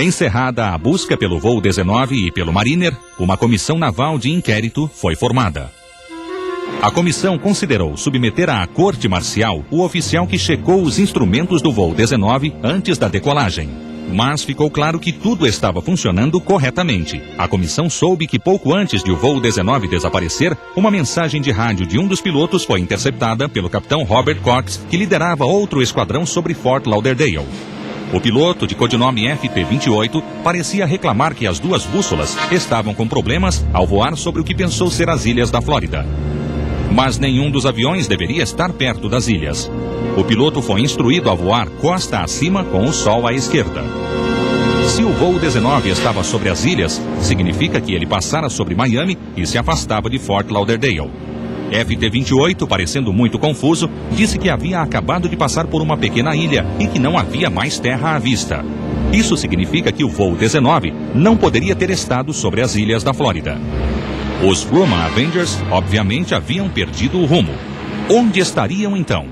Encerrada a busca pelo voo 19 e pelo Mariner, uma comissão naval de inquérito foi formada. A comissão considerou submeter à corte marcial o oficial que checou os instrumentos do voo 19 antes da decolagem. Mas ficou claro que tudo estava funcionando corretamente. A comissão soube que pouco antes de o voo 19 desaparecer, uma mensagem de rádio de um dos pilotos foi interceptada pelo capitão Robert Cox, que liderava outro esquadrão sobre Fort Lauderdale. O piloto, de codinome FT-28, parecia reclamar que as duas bússolas estavam com problemas ao voar sobre o que pensou ser as ilhas da Flórida. Mas nenhum dos aviões deveria estar perto das ilhas. O piloto foi instruído a voar costa acima com o sol à esquerda. Se o voo 19 estava sobre as ilhas, significa que ele passara sobre Miami e se afastava de Fort Lauderdale. FT-28, parecendo muito confuso, disse que havia acabado de passar por uma pequena ilha e que não havia mais terra à vista. Isso significa que o voo 19 não poderia ter estado sobre as ilhas da Flórida. Os Grumman Avengers, obviamente, haviam perdido o rumo. Onde estariam então?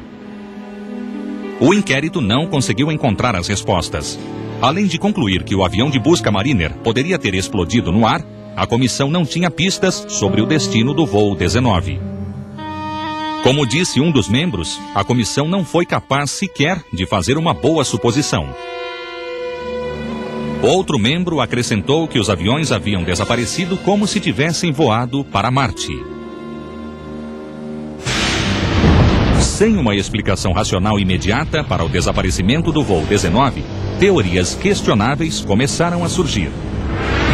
O inquérito não conseguiu encontrar as respostas. Além de concluir que o avião de busca Mariner poderia ter explodido no ar, a comissão não tinha pistas sobre o destino do voo 19. Como disse um dos membros, a comissão não foi capaz sequer de fazer uma boa suposição. Outro membro acrescentou que os aviões haviam desaparecido como se tivessem voado para Marte. Sem uma explicação racional imediata para o desaparecimento do voo 19, teorias questionáveis começaram a surgir.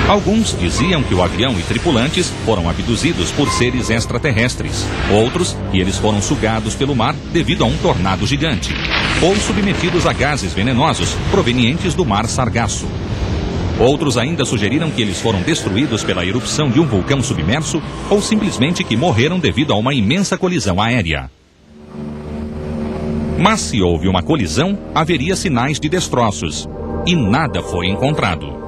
Alguns diziam que o avião e tripulantes foram abduzidos por seres extraterrestres. Outros, que eles foram sugados pelo mar devido a um tornado gigante. Ou submetidos a gases venenosos provenientes do mar Sargasso. Outros ainda sugeriram que eles foram destruídos pela erupção de um vulcão submerso ou simplesmente que morreram devido a uma imensa colisão aérea. Mas se houve uma colisão, haveria sinais de destroços. E nada foi encontrado.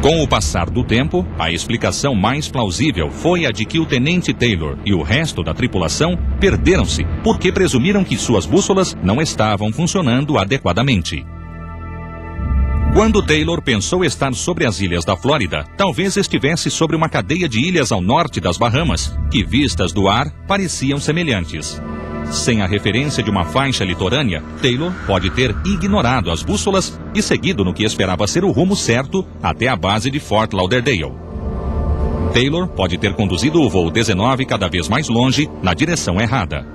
Com o passar do tempo, a explicação mais plausível foi a de que o tenente Taylor e o resto da tripulação perderam-se porque presumiram que suas bússolas não estavam funcionando adequadamente. Quando Taylor pensou estar sobre as ilhas da Flórida, talvez estivesse sobre uma cadeia de ilhas ao norte das Bahamas, que vistas do ar pareciam semelhantes. Sem a referência de uma faixa litorânea, Taylor pode ter ignorado as bússolas e seguido no que esperava ser o rumo certo até a base de Fort Lauderdale. Taylor pode ter conduzido o voo 19 cada vez mais longe, na direção errada.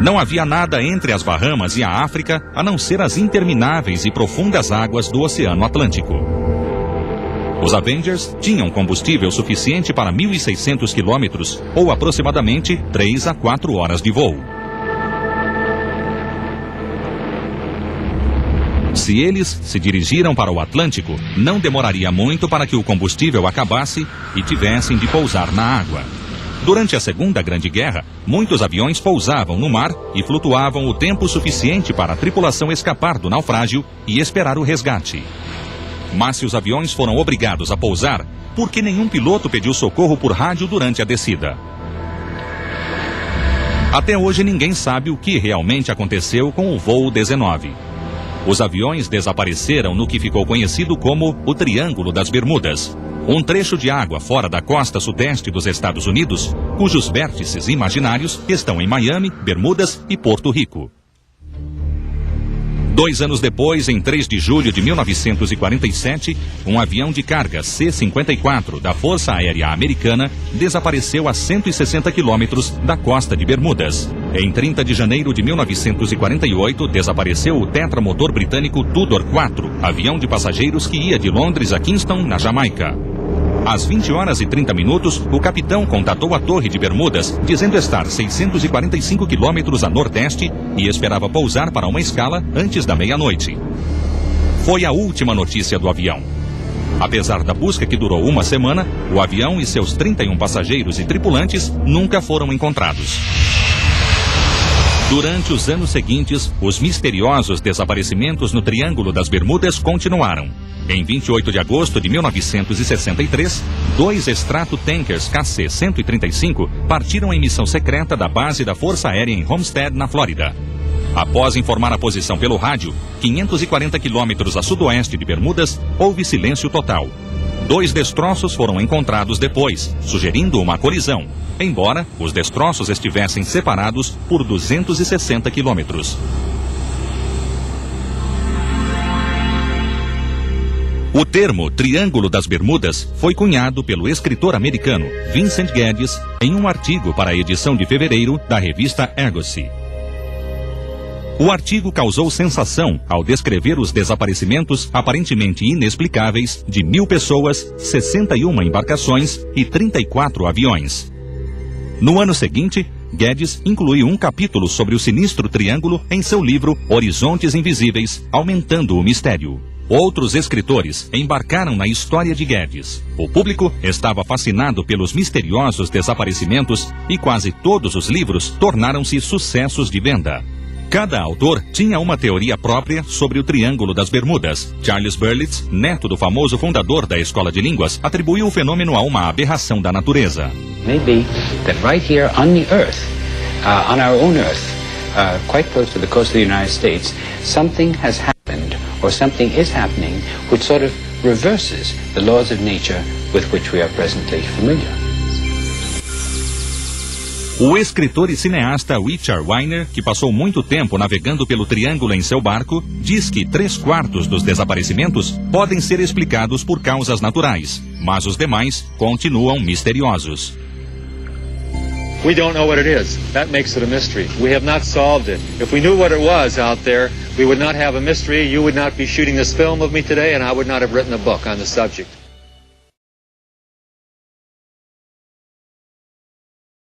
Não havia nada entre as Bahamas e a África a não ser as intermináveis e profundas águas do Oceano Atlântico. Os Avengers tinham combustível suficiente para 1.600 quilômetros, ou aproximadamente 3 a 4 horas de voo. Se eles se dirigiram para o Atlântico, não demoraria muito para que o combustível acabasse e tivessem de pousar na água. Durante a Segunda Grande Guerra, muitos aviões pousavam no mar e flutuavam o tempo suficiente para a tripulação escapar do naufrágio e esperar o resgate. Mas se os aviões foram obrigados a pousar, por que nenhum piloto pediu socorro por rádio durante a descida? Até hoje ninguém sabe o que realmente aconteceu com o voo 19. Os aviões desapareceram no que ficou conhecido como o Triângulo das Bermudas, um trecho de água fora da costa sudeste dos Estados Unidos, cujos vértices imaginários estão em Miami, Bermudas e Porto Rico. 2 anos depois, em 3 de julho de 1947, um avião de carga C-54 da Força Aérea Americana desapareceu a 160 quilômetros da costa de Bermudas. Em 30 de janeiro de 1948, desapareceu o tetramotor britânico Tudor 4, avião de passageiros que ia de Londres a Kingston, na Jamaica. Às 20h30, o capitão contatou a Torre de Bermudas, dizendo estar 645 quilômetros a nordeste e esperava pousar para uma escala antes da meia-noite. Foi a última notícia do avião. Apesar da busca que durou uma semana, o avião e seus 31 passageiros e tripulantes nunca foram encontrados. Durante os anos seguintes, os misteriosos desaparecimentos no Triângulo das Bermudas continuaram. Em 28 de agosto de 1963, 2 Stratotankers KC-135 partiram em missão secreta da base da Força Aérea em Homestead, na Flórida. Após informar a posição pelo rádio, 540 quilômetros a sudoeste de Bermudas, houve silêncio total. 2 destroços foram encontrados depois, sugerindo uma colisão, embora os destroços estivessem separados por 260 quilômetros. O termo Triângulo das Bermudas foi cunhado pelo escritor americano Vincent Geddes em um artigo para a edição de fevereiro da revista Argosy. O artigo causou sensação ao descrever os desaparecimentos aparentemente inexplicáveis de 1.000 pessoas, 61 embarcações e 34 aviões. No ano seguinte, Geddes incluiu um capítulo sobre o sinistro triângulo em seu livro Horizontes Invisíveis, aumentando o mistério. Outros escritores embarcaram na história de Geddes. O público estava fascinado pelos misteriosos desaparecimentos e quase todos os livros tornaram-se sucessos de venda. Cada autor tinha uma teoria própria sobre o Triângulo das Bermudas. Charles Berlitz, neto do famoso fundador da Escola de Línguas, atribuiu o fenômeno a uma aberração da natureza. Maybe that right here on the Earth, on our own Earth, quite close to the coast of the United States, something has happened, or something is happening, which sort of reverses the laws of nature with which we are presently familiar. O escritor e cineasta Richard Weiner, que passou muito tempo navegando pelo Triângulo em seu barco, diz que 3/4 dos desaparecimentos podem ser explicados por causas naturais, mas os demais continuam misteriosos. We don't know what it is. That makes it a mystery. We have not solved it. If we knew what it was out there, we would not have a mystery. You would not be shooting this film of me today, and I would not have written a book on the subject.